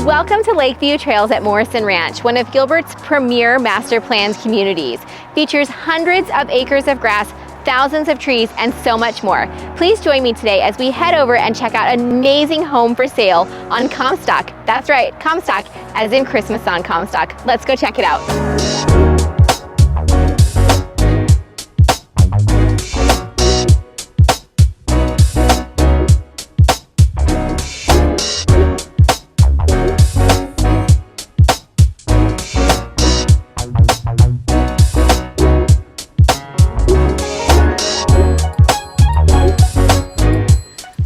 Welcome to Lakeview Trails at Morrison Ranch, one of Gilbert's premier master planned communities. Features hundreds of acres of grass, thousands of trees, and so much more. Please join me today as we head over and check out an amazing home for sale on Comstock. That's right, Comstock, as in Christmas on Comstock. Let's go check it out.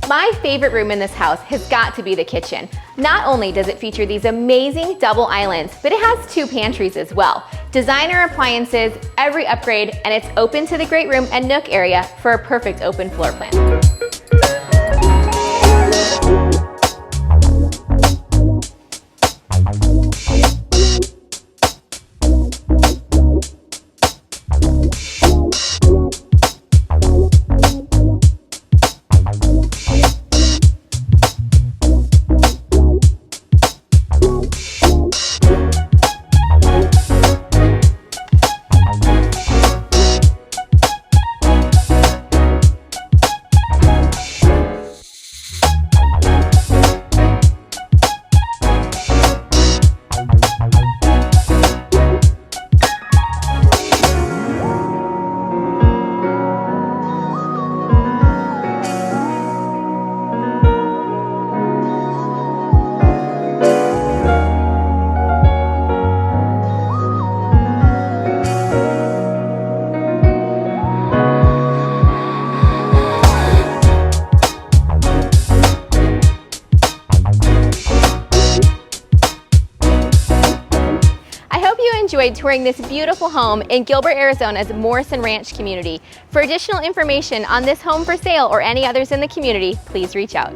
My favorite room in this house has got to be the kitchen. Not only does it feature these amazing double islands, but it has two pantries as well. Designer appliances, every upgrade, and it's open to the great room and nook area for a perfect open floor plan. Enjoyed touring this beautiful home in Gilbert, Arizona's Morrison Ranch community. For additional information on this home for sale or any others in the community, please reach out.